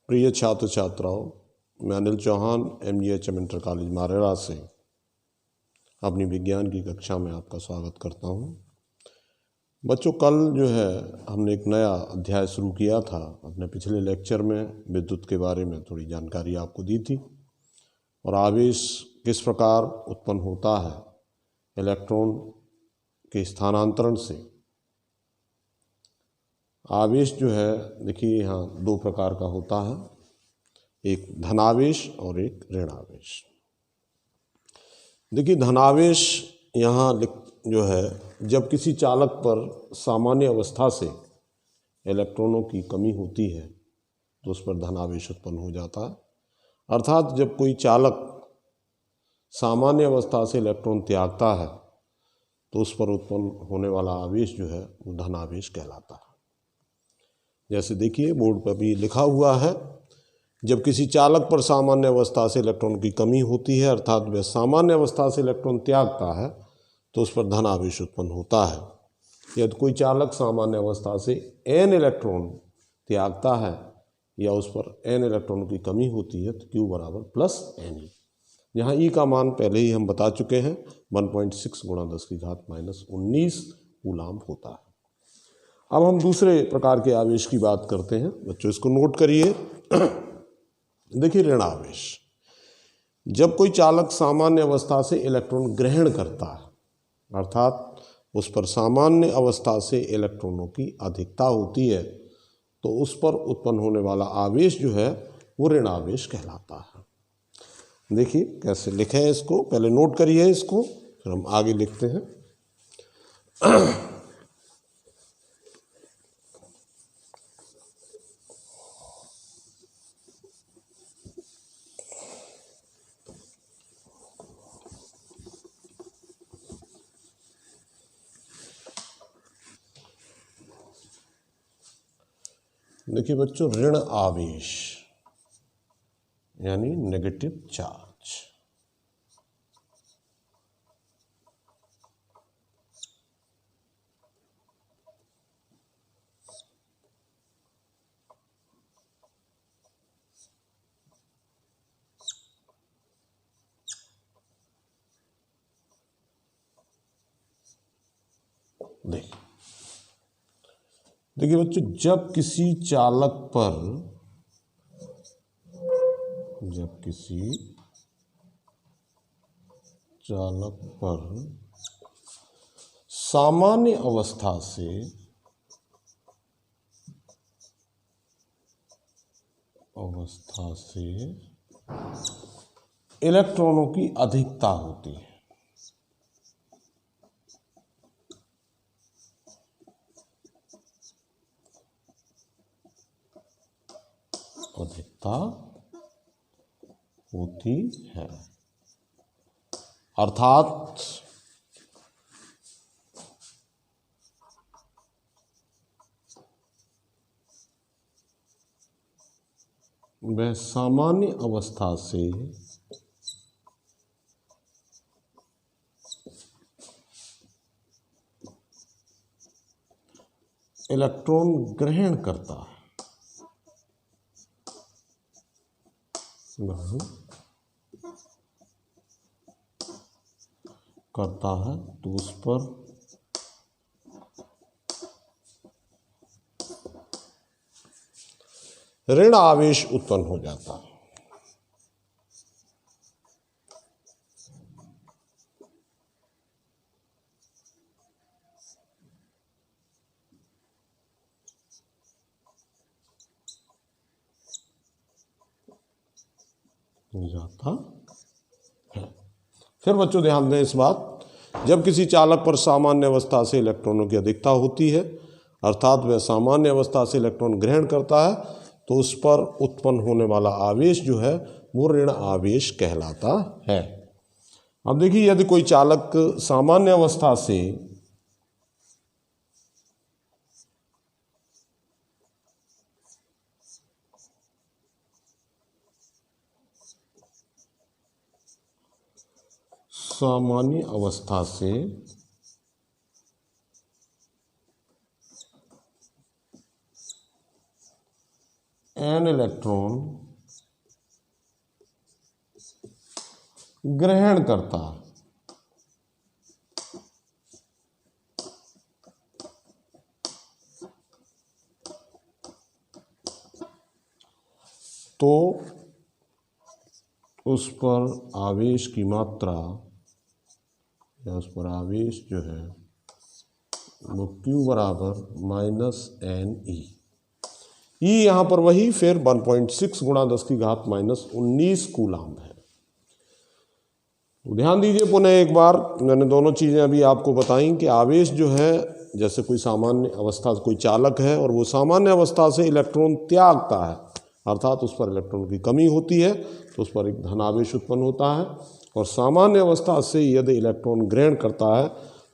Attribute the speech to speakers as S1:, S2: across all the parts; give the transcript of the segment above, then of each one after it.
S1: प्रिय छात्र छात्राओं, मैं Anil Chauhan MGHM inter college Marera से अपनी विज्ञान की कक्षा में आपका स्वागत करता हूं। बच्चों, कल जो है हमने एक नया अध्याय शुरू किया था। अपने पिछले लेक्चर में विद्युत के बारे में थोड़ी जानकारी आपको दी थी और आवेश किस प्रकार उत्पन्न होता है इलेक्ट्रॉन के स्थानांतरण से। आवेश जो है, देखिए यहाँ दो प्रकार का होता है, एक धनावेश और एक ऋणावेश। देखिए धनावेश यहाँ जो है, जब किसी चालक पर सामान्य अवस्था से इलेक्ट्रॉनों की कमी होती है तो उस पर धनावेश उत्पन्न हो जाता है। अर्थात जब कोई चालक सामान्य अवस्था से इलेक्ट्रॉन त्यागता है तो उस पर उत्पन्न होने वाला आवेश जो है वो धनावेश कहलाता है। जैसे देखिए बोर्ड पर भी लिखा हुआ है, जब किसी चालक पर सामान्य अवस्था से इलेक्ट्रॉन की कमी होती है अर्थात वह सामान्य अवस्था से इलेक्ट्रॉन त्यागता है तो उस पर धनावेश उत्पन्न होता है। यदि कोई चालक सामान्य अवस्था से n इलेक्ट्रॉन त्यागता है या उस पर n इलेक्ट्रॉन की कमी होती है तो Q बराबर +Ne। यहाँ E का मान पहले ही हम बता चुके हैं, 1.6 × 10⁻19 कूलाम्ब होता है। अब हम दूसरे प्रकार के आवेश की बात करते हैं। बच्चों इसको नोट करिए। देखिए ऋणावेश, जब कोई चालक सामान्य अवस्था से इलेक्ट्रॉन ग्रहण करता है अर्थात उस पर सामान्य अवस्था से इलेक्ट्रॉनों की अधिकता होती है तो उस पर उत्पन्न होने वाला आवेश जो है वो ऋणावेश कहलाता है। देखिए कैसे लिखें इसको, पहले नोट करिए इसको, फिर हम आगे लिखते हैं। देखिए बच्चों, ऋण आवेश यानी नेगेटिव चार्ज। देखिए बच्चों, जब किसी चालक पर सामान्य अवस्था से इलेक्ट्रॉनों की अधिकता होती है अर्थात वह सामान्य अवस्था से इलेक्ट्रॉन ग्रहण करता है तो उस पर ऋण आवेश उत्पन्न हो जाता है। फिर बच्चों ध्यान दें इस बात, जब किसी चालक पर सामान्य अवस्था से इलेक्ट्रॉनों की अधिकता होती है अर्थात वह सामान्य अवस्था से इलेक्ट्रॉन ग्रहण करता है तो उस पर उत्पन्न होने वाला आवेश जो है वो ऋण आवेश कहलाता है। अब देखिए, यदि कोई चालक सामान्य अवस्था से n इलेक्ट्रॉन ग्रहण करता है, तो उस पर आवेश की मात्रा या उस पर आवेश जो है वो Q बराबर -NE। E यहाँ पर वही फिर 1.6 गुणा 10⁻⁻19 कूलाम है। तो ध्यान दीजिए पुनः एक बार, मैंने दोनों चीज़ें अभी आपको बताई कि आवेश जो है, जैसे कोई सामान्य अवस्था, कोई चालक है और वो सामान्य अवस्था से इलेक्ट्रॉन त्यागता है, अर्थात उस पर इलेक्ट्रॉन की कमी होती है, तो उस पर एक धनावेश उत्पन्न होता है, और सामान्य अवस्था से यदि इलेक्ट्रॉन ग्रहण करता है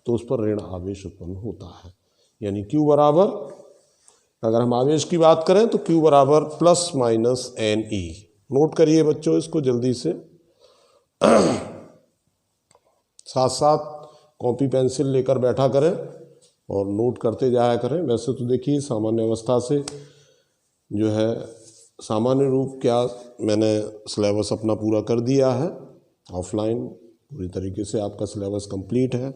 S1: तो उस पर ऋण आवेश उत्पन्न होता है। यानी Q बराबर, अगर हम आवेश की बात करें तो Q बराबर ±NE। नोट करिए बच्चों इसको जल्दी से, साथ साथ कॉपी पेंसिल लेकर बैठा करें और नोट करते जाया करें। वैसे तो देखिए सामान्य अवस्था से जो है, सामान्य रूप क्या, मैंने सिलेबस अपना पूरा कर दिया है ऑफलाइन, पूरी तरीके से आपका सिलेबस कंप्लीट है,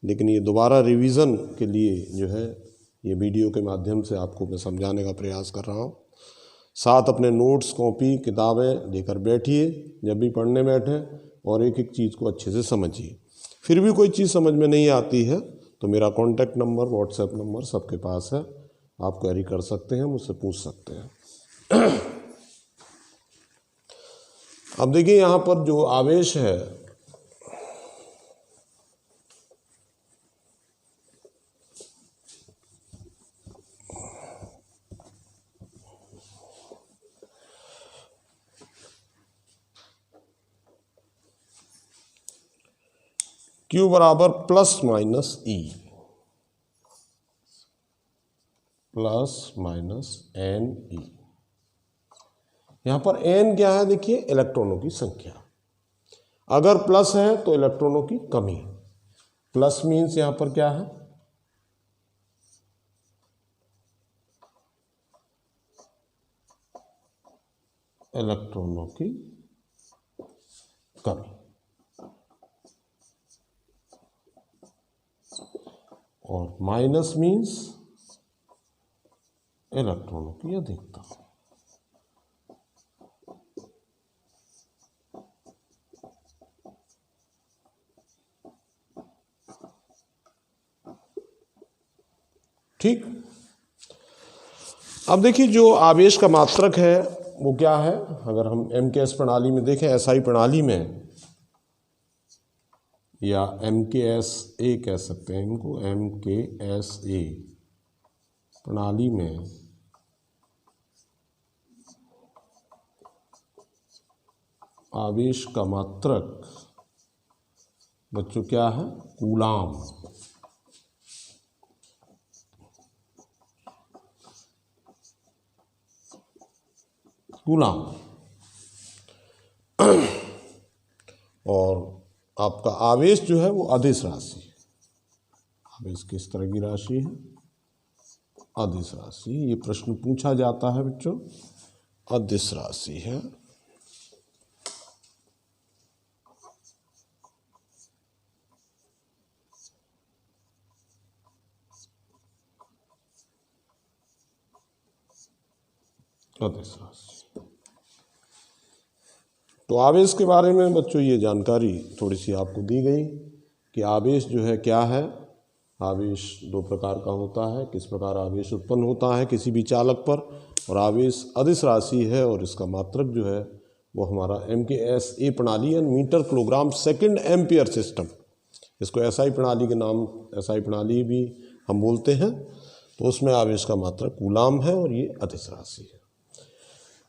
S1: लेकिन ये दोबारा रिवीजन के लिए जो है ये वीडियो के माध्यम से आपको मैं समझाने का प्रयास कर रहा हूँ। साथ अपने नोट्स, कॉपी, किताबें लेकर बैठिए जब भी पढ़ने बैठें, और एक एक चीज़ को अच्छे से समझिए। फिर भी कोई चीज़ समझ में नहीं आती है तो मेरा कॉन्टैक्ट नंबर, व्हाट्सएप नंबर सबके पास है, आप क्वेरी कर सकते हैं, मुझसे पूछ सकते हैं। अब देखिए यहाँ पर जो आवेश है, Q बराबर ±E, ±NE। यहाँ पर N क्या है, देखिए इलेक्ट्रॉनों की संख्या। अगर प्लस है तो इलेक्ट्रॉनों की कमी। प्लस मीन्स यहाँ पर क्या है, इलेक्ट्रॉनों की कमी, और माइनस मीन्स इलेक्ट्रॉनों की अधिकता। ठीक। अब देखिए जो आवेश का मात्रक है वो क्या है, अगर हम MKS प्रणाली में देखें, SI प्रणाली में, या MKSA कह सकते हैं इनको, MKSA प्रणाली में आवेश का मात्रक बच्चों क्या है, कूलाम। कूलाम। और आपका आवेश जो है वो अदिश राशि है। आवेश किस तरह की राशि है, अदिश राशि। ये प्रश्न पूछा जाता है बच्चों, अदिश राशि है। अदिश राशि। तो आवेश के बारे में बच्चों ये जानकारी थोड़ी सी आपको दी गई कि आवेश जो है क्या है। आवेश दो प्रकार का होता है, किस प्रकार आवेश उत्पन्न होता है किसी भी चालक पर, और आवेश अदिश राशि है, और इसका मात्रक जो है वो हमारा MKSA प्रणाली है, metre kilogram second ampere system. इसको SI प्रणाली के नाम, SI प्रणाली भी हम बोलते हैं। तो उसमें आवेश का मात्रक कूलाम है और ये अदिश राशि है।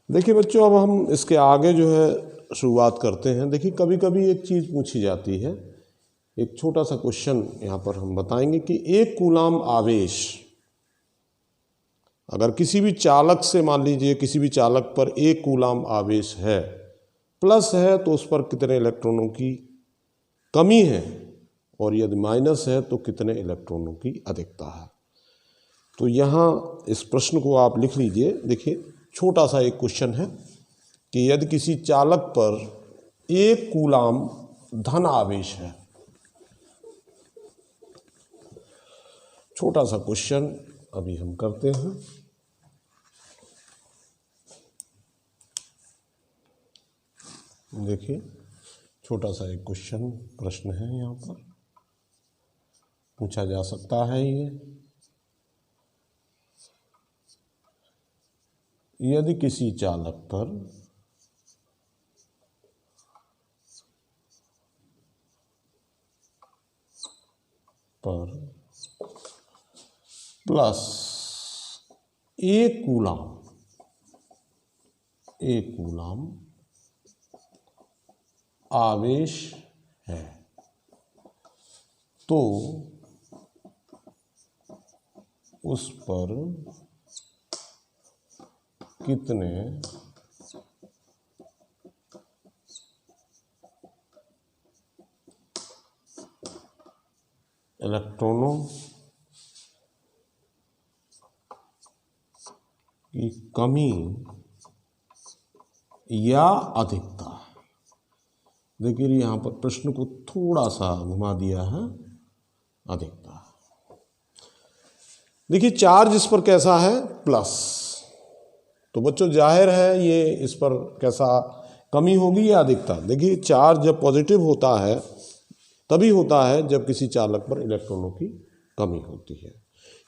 S1: देखिए बच्चों, अब हम इसके आगे जो है शुरुआत करते हैं। देखिए कभी कभी एक चीज़ पूछी जाती है, एक छोटा सा क्वेश्चन यहाँ पर हम बताएंगे कि एक कूलाम आवेश अगर किसी भी चालक से, मान लीजिए किसी भी चालक पर एक कूलाम आवेश है, प्लस है तो उस पर कितने इलेक्ट्रॉनों की कमी है, और यदि माइनस है तो कितने इलेक्ट्रॉनों की अधिकता है। तो यहाँ इस प्रश्न को आप लिख लीजिए। देखिए छोटा सा एक क्वेश्चन है कि यदि किसी चालक पर 1 कूलाम धन आवेश है, छोटा सा क्वेश्चन अभी हम करते हैं। देखिए छोटा सा एक क्वेश्चन प्रश्न है, यहाँ पर पूछा जा सकता है ये, यदि किसी चालक पर प्लस 1 कूलाम आवेश है तो उस पर कितने इलेक्ट्रॉनों की कमी या अधिकता। देखिए यहाँ पर प्रश्न को थोड़ा सा घुमा दिया है, अधिकता। देखिए चार्ज इस पर कैसा है, प्लस, तो बच्चों जाहिर है ये इस पर कैसा कमी होगी या अधिकता। देखिए चार्ज जब पॉजिटिव होता है तभी होता है जब किसी चालक पर इलेक्ट्रॉनों की कमी होती है।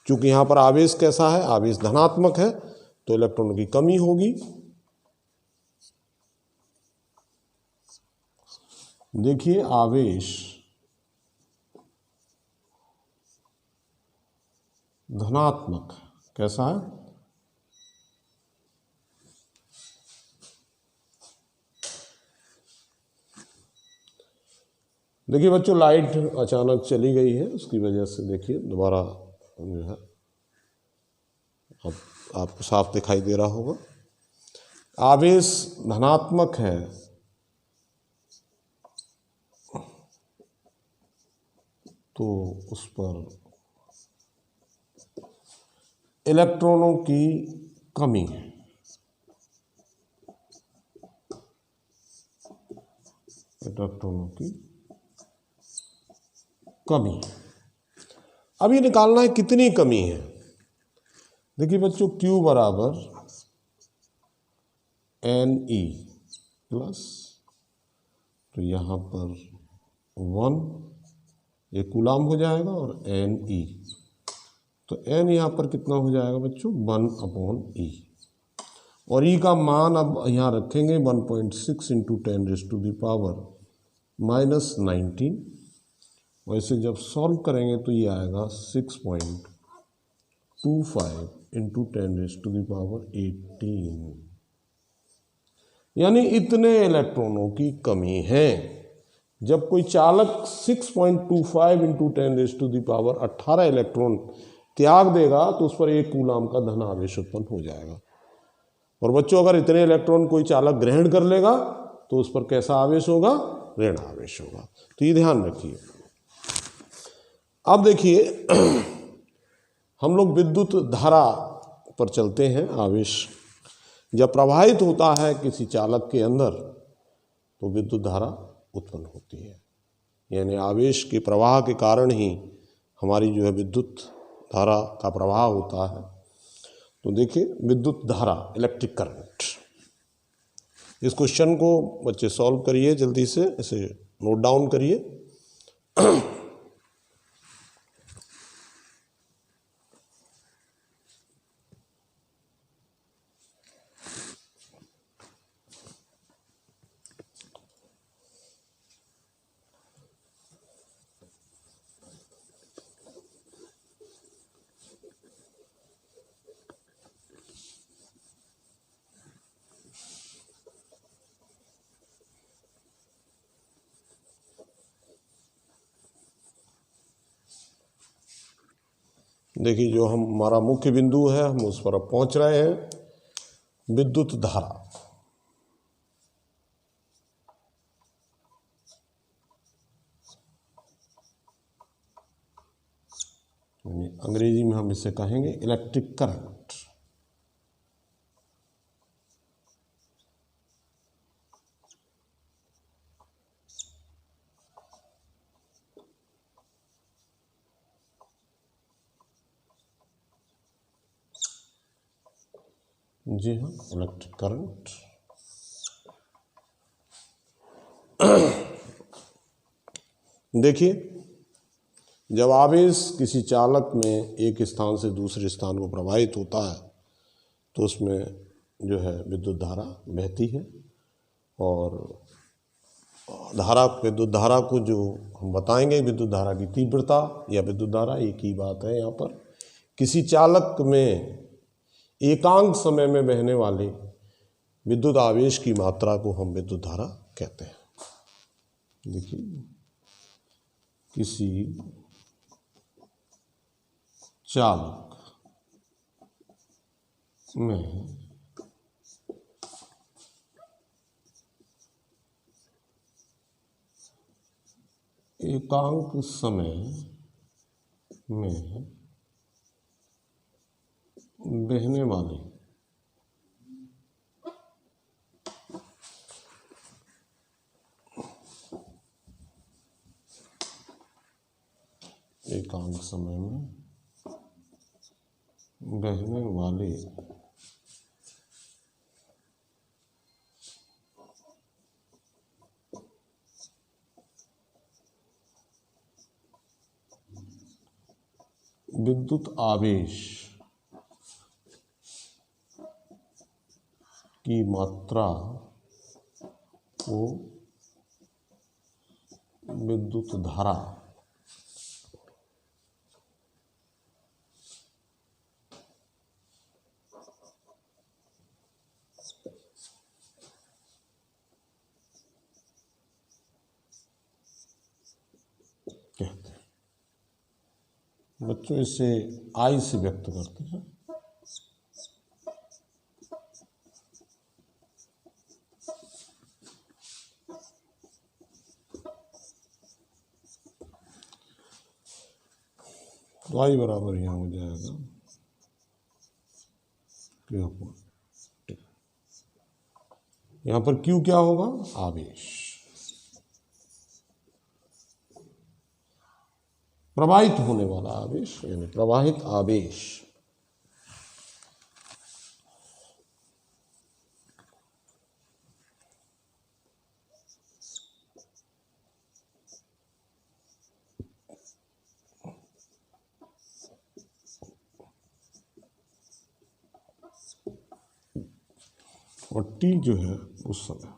S1: क्योंकि यहाँ पर आवेश कैसा है, आवेश धनात्मक है, तो इलेक्ट्रॉनों की कमी होगी। देखिए आवेश धनात्मक कैसा है, देखिए बच्चों लाइट अचानक चली गई है, उसकी वजह से देखिए दोबारा जो है अब आपको साफ दिखाई दे रहा होगा। आवेश धनात्मक है तो उस पर इलेक्ट्रॉनों की कमी है, इलेक्ट्रॉनों की कमी। अब ये निकालना है कितनी कमी है। देखिए बच्चों Q बराबर Ne प्लस, तो यहाँ पर 1 ये कूलाम हो जाएगा और Ne, तो N यहाँ पर कितना हो जाएगा बच्चों 1/E, और E का मान अब यहाँ रखेंगे 1.6 इंटू 10⁻⁻⁻19। वैसे जब सॉल्व करेंगे तो ये आएगा 6.25 इंटू 10⁻18, यानी इतने इलेक्ट्रॉनों की कमी है। जब कोई चालक 6.25 इंटू 10⁻18 इलेक्ट्रॉन त्याग देगा तो उस पर 1 कूलाम का धन आवेश उत्पन्न हो जाएगा। और बच्चों अगर इतने इलेक्ट्रॉन कोई चालक ग्रहण कर लेगा तो उस पर कैसा आवेश होगा, ऋण आवेश होगा। तो ये ध्यान रखिए। अब देखिए हम लोग विद्युत धारा पर चलते हैं। आवेश जब प्रवाहित होता है किसी चालक के अंदर तो विद्युत धारा उत्पन्न होती है, यानी आवेश के प्रवाह के कारण ही हमारी जो है विद्युत धारा का प्रवाह होता है। तो देखिए विद्युत धारा, इलेक्ट्रिक करंट, इस क्वेश्चन को बच्चे सॉल्व करिए जल्दी से, इसे नोट डाउन करिए। देखिए जो हमारा मुख्य बिंदु है हम उस पर अब पहुंच रहे हैं, विद्युत धारा। अंग्रेजी में हम इसे कहेंगे इलेक्ट्रिक करंट। जी हाँ, इलेक्ट्रिक करंट। देखिए, जब आवेश किसी चालक में एक स्थान से दूसरे स्थान को प्रवाहित होता है तो उसमें जो है विद्युत धारा बहती है, और विद्युत धारा को जो हम बताएंगे, विद्युत धारा की तीव्रता या विद्युत धारा एक ही बात है। यहाँ पर किसी चालक में एकांक समय में बहने वाले विद्युत आवेश की मात्रा को हम विद्युत धारा कहते हैं। देखिए, किसी चालक में एकांक समय में बहने वाले एकांक समय में बहने वाले विद्युत आवेश की मात्रा को विद्युत धारा कहते हैं। बच्चों, इसे आई से व्यक्त करते हैं। तो आई बराबर यहाँ हो जाएगा Q अपॉन T। यहाँ पर Q क्या होगा? आवेश, प्रवाहित होने वाला आवेश, यानी प्रवाहित आवेश। और T जो है उस समय,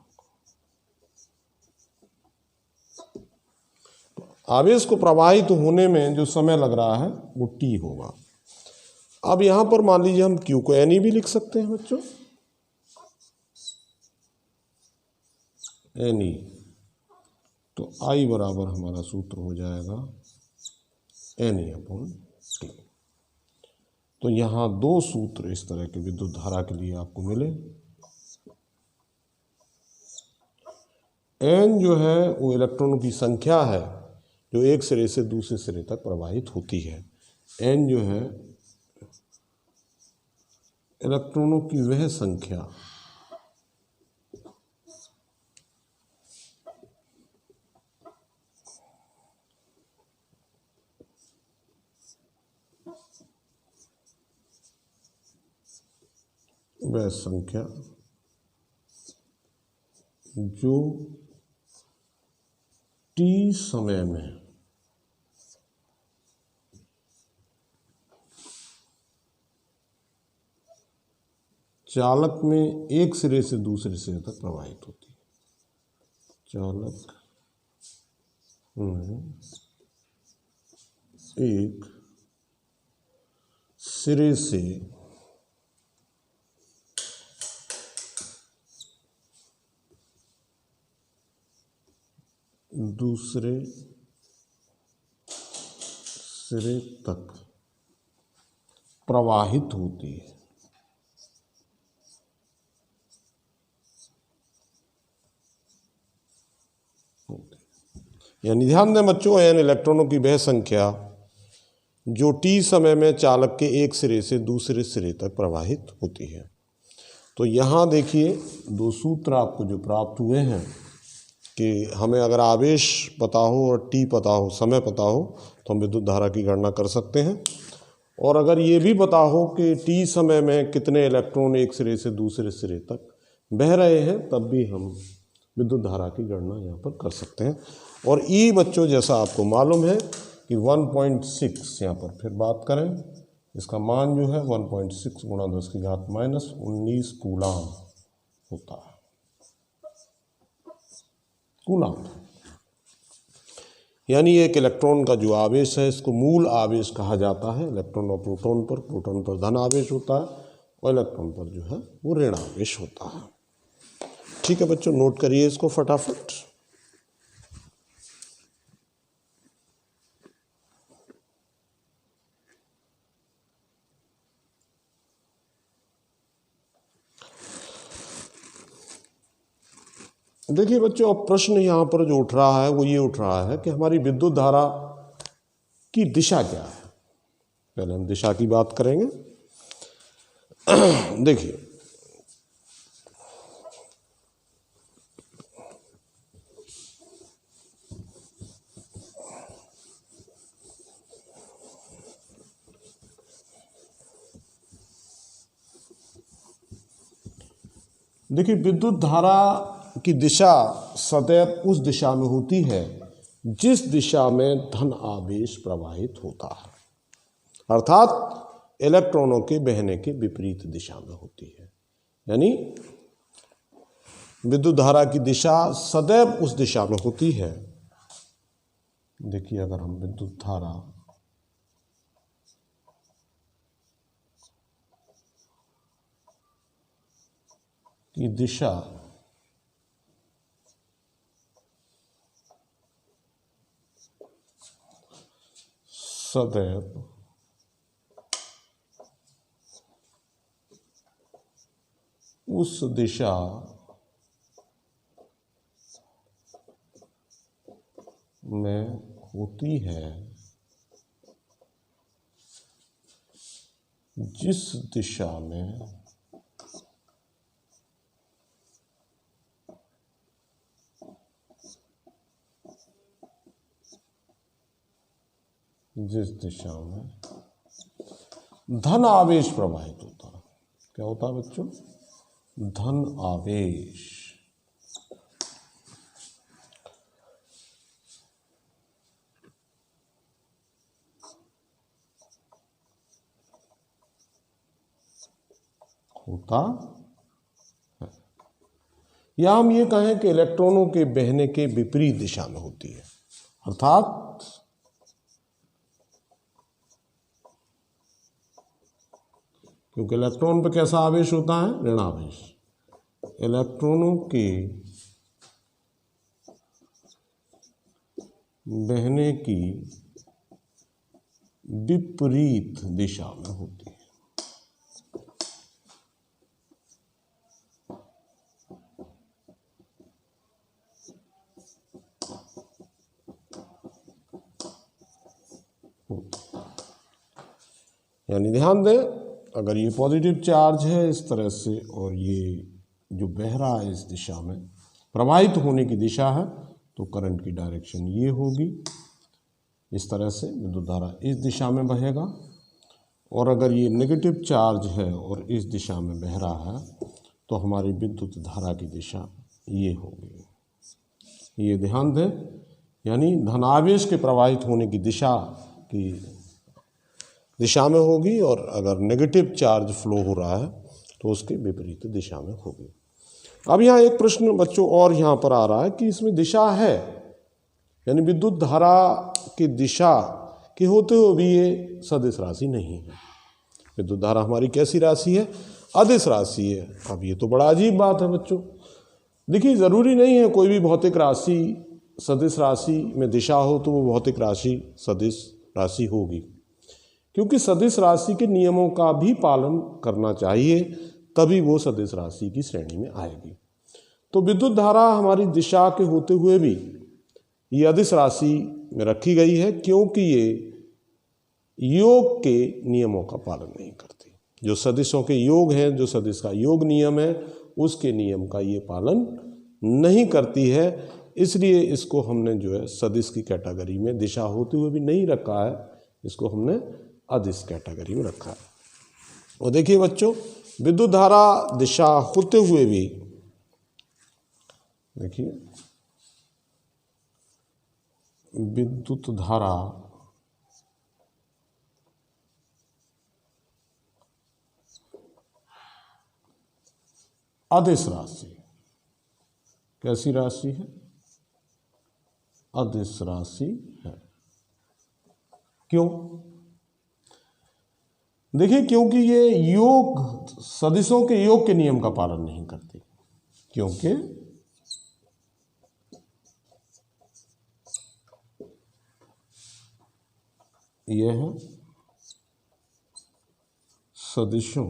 S1: आवेश को प्रवाहित होने में जो समय लग रहा है वो T होगा। अब यहाँ पर मान लीजिए हम Q को NE भी लिख सकते हैं बच्चों, NE। तो I बराबर हमारा सूत्र हो जाएगा NE अपॉन T। तो यहाँ दो सूत्र इस तरह के विद्युत धारा के लिए आपको मिले। N जो है वो इलेक्ट्रॉनों की संख्या है जो एक सिरे से दूसरे सिरे तक प्रवाहित होती है। N जो है इलेक्ट्रॉनों की वह संख्या जो T समय में चालक में एक सिरे से दूसरे सिरे तक प्रवाहित होती है। चालक में एक सिरे से दूसरे सिरे तक प्रवाहित होती है। यानी ध्यान दें बच्चों, N इलेक्ट्रॉनों की वह संख्या जो T समय में चालक के एक सिरे से दूसरे सिरे तक प्रवाहित होती है। तो यहाँ देखिए दो सूत्र आपको जो प्राप्त हुए हैं कि हमें अगर आवेश पता हो और T पता हो, समय पता हो, तो हम विद्युत धारा की गणना कर सकते हैं। और अगर ये भी पता हो कि t समय में कितने इलेक्ट्रॉन एक सिरे से दूसरे सिरे तक बह रहे हैं, तब भी हम विद्युत धारा की गणना यहाँ पर कर सकते हैं। और E बच्चों जैसा आपको मालूम है कि 1.6, यहाँ पर फिर बात करें, इसका मान जो है 1.6 गुणा 10⁻⁻19 कूलाम होता है। कूलाम यानी एक इलेक्ट्रॉन का जो आवेश है, इसको मूल आवेश कहा जाता है। इलेक्ट्रॉन और प्रोटॉन पर धन आवेश होता है और इलेक्ट्रॉन पर जो है वो ऋण आवेश होता है। ठीक है बच्चों, नोट करिए इसको फटाफट। देखिए बच्चों, अब प्रश्न यहाँ पर जो उठ रहा है वो ये उठ रहा है कि हमारी विद्युत धारा की दिशा क्या है। पहले हम दिशा की बात करेंगे। देखिए विद्युत धारा की दिशा सदैव उस दिशा में होती है जिस दिशा में धन आवेश प्रवाहित होता है, अर्थात इलेक्ट्रॉनों के बहने के विपरीत दिशा में होती है। यानी विद्युत धारा की दिशा सदैव उस दिशा में होती है। देखिए, अगर हम विद्युत धारा की दिशा सदैव उस दिशा में होती है जिस दिशा में धन आवेश प्रवाहित होता है। क्या होता है बच्चों? धन आवेश। होता है, या हम ये कहें कि इलेक्ट्रॉनों के बहने के विपरीत दिशा में होती है, अर्थात क्योंकि इलेक्ट्रॉन पे कैसा आवेश होता है? ऋण आवेश। इलेक्ट्रॉनों के बहने की विपरीत दिशा में होती है। यानी ध्यान दें, अगर ये पॉजिटिव चार्ज है इस तरह से और ये जो बह रहा है इस दिशा में, प्रवाहित होने की दिशा है, तो करंट की डायरेक्शन ये होगी। इस तरह से विद्युत धारा इस दिशा में बहेगा। और अगर ये नेगेटिव चार्ज है और इस दिशा में बह रहा है, तो हमारी विद्युत धारा की दिशा ये होगी। ये ध्यान दें, यानी धनावेश के प्रवाहित होने की दिशा में होगी, और अगर नेगेटिव चार्ज फ्लो हो रहा है तो उसके विपरीत दिशा में होगी। अब यहाँ एक प्रश्न बच्चों और यहाँ पर आ रहा है कि इसमें दिशा है, यानी विद्युत धारा की दिशा के होते हुए भी ये सदिश राशि नहीं है। विद्युत धारा हमारी कैसी राशि है? अदिश राशि है। अब ये तो बड़ा अजीब बात है बच्चों। देखिए, ज़रूरी नहीं है कोई भी भौतिक राशि सदिश राशि में दिशा हो तो वो भौतिक राशि सदिश राशि होगी, क्योंकि सदिश राशि के नियमों का भी पालन करना चाहिए, तभी वो सदिश राशि की श्रेणी में आएगी। तो विद्युत धारा हमारी दिशा के होते हुए भी ये अदिश राशि में रखी गई है, क्योंकि ये योग के नियमों का पालन नहीं करती। जो सदिशों के योग हैं, जो सदिश का योग नियम है, उसके नियम का ये पालन नहीं करती है। इसलिए इसको हमने जो है सदिश की कैटेगरी में दिशा होते हुए भी नहीं रखा है, इसको हमने अदिश कैटेगरी में रखा है। और देखिए बच्चों, विद्युत धारा दिशा होते हुए भी, देखिए विद्युत धारा अदिश राशि, कैसी राशि है? अदिश राशि है। क्यों? देखिए, क्योंकि ये योग, सदिशों के योग के नियम का पालन नहीं करती, क्योंकि यह है सदिशों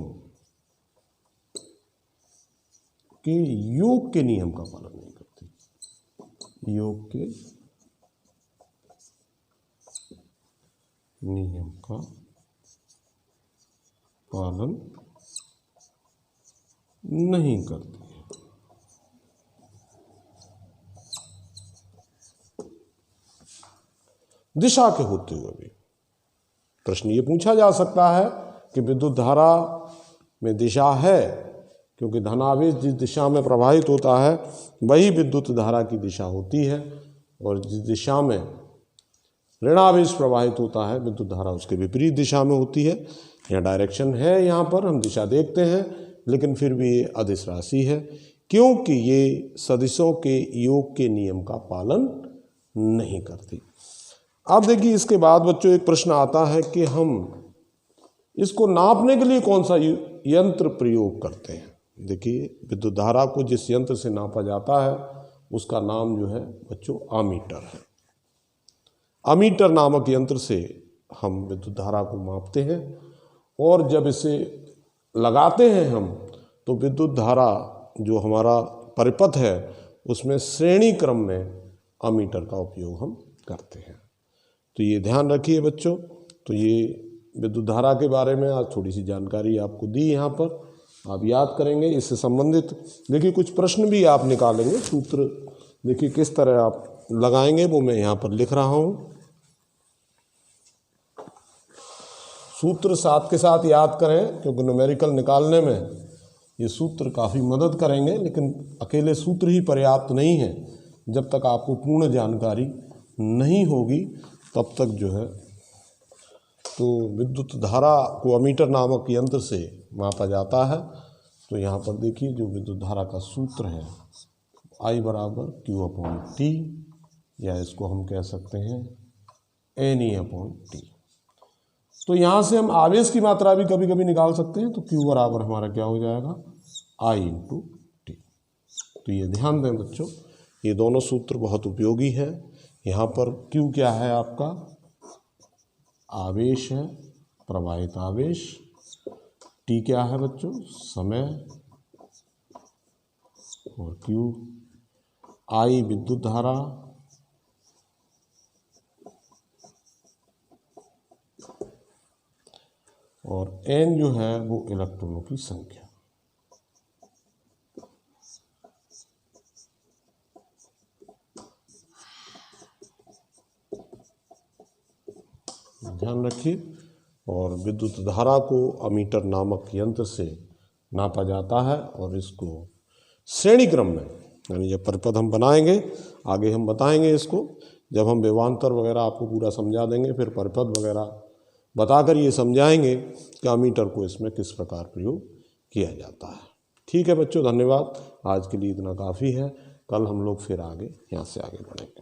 S1: के योग के नियम का पालन नहीं करती, योग के नियम का पालन नहीं करती है। दिशा के होते हुए भी प्रश्न ये पूछा जा सकता है कि विद्युत धारा में दिशा है, क्योंकि धनावेश जिस दिशा में प्रवाहित होता है वही विद्युत धारा की दिशा होती है, और जिस दिशा में ऋणावेश प्रवाहित होता है विद्युत धारा उसके विपरीत दिशा में होती है। यहाँ डायरेक्शन है, यहाँ पर हम दिशा देखते हैं, लेकिन फिर भी ये अदिश राशि है, क्योंकि ये सदिशों के योग के नियम का पालन नहीं करती। अब देखिए, इसके बाद बच्चों एक प्रश्न आता है कि हम इसको नापने के लिए कौन सा यंत्र प्रयोग करते हैं। देखिए, विद्युत धारा को जिस यंत्र से नापा जाता है उसका नाम जो है बच्चों अमीटर है। अमीटर नामक यंत्र से हम विद्युत धारा को मापते हैं, और जब इसे लगाते हैं हम, तो विद्युत धारा जो हमारा परिपथ है उसमें श्रेणी क्रम में अमीटर का उपयोग हम करते हैं। तो ये ध्यान रखिए बच्चों। तो ये विद्युत धारा के बारे में आज थोड़ी सी जानकारी आपको दी, यहाँ पर आप याद करेंगे। इससे संबंधित देखिए कुछ प्रश्न भी आप निकालेंगे, सूत्र देखिए किस तरह आप लगाएंगे वो मैं यहाँ पर लिख रहा हूँ। सूत्र साथ के साथ याद करें, क्योंकि न्यूमेरिकल निकालने में ये सूत्र काफ़ी मदद करेंगे, लेकिन अकेले सूत्र ही पर्याप्त नहीं है। जब तक आपको पूर्ण जानकारी नहीं होगी तब तक जो है तो विद्युत धारा को अमीटर नामक यंत्र से मापा जाता है। तो यहाँ पर देखिए जो विद्युत धारा का सूत्र है I बराबर Q/T, या इसको हम कह सकते हैं NE/T। तो यहाँ से हम आवेश की मात्रा भी कभी कभी निकाल सकते हैं। तो Q बराबर हमारा क्या हो जाएगा? I/T। तो ये ध्यान दें बच्चों, ये दोनों सूत्र बहुत उपयोगी है। यहाँ पर Q क्या है? आपका आवेश है, प्रवाहित आवेश। T क्या है बच्चों? समय। और Q I विद्युत धारा, और N जो है वो इलेक्ट्रॉनों की संख्या। ध्यान रखिए। और विद्युत धारा को अमीटर नामक यंत्र से नापा जाता है, और इसको श्रेणी क्रम में, यानी जब परिपथ हम बनाएंगे, आगे हम बताएंगे इसको, जब हम विभवांतर वगैरह आपको पूरा समझा देंगे, फिर परिपथ वगैरह बताकर ये समझाएंगे कि अमीटर को इसमें किस प्रकार प्रयोग किया जाता है। ठीक है बच्चों, धन्यवाद। आज के लिए इतना काफ़ी है। कल हम लोग फिर आगे यहाँ से आगे बढ़ेंगे।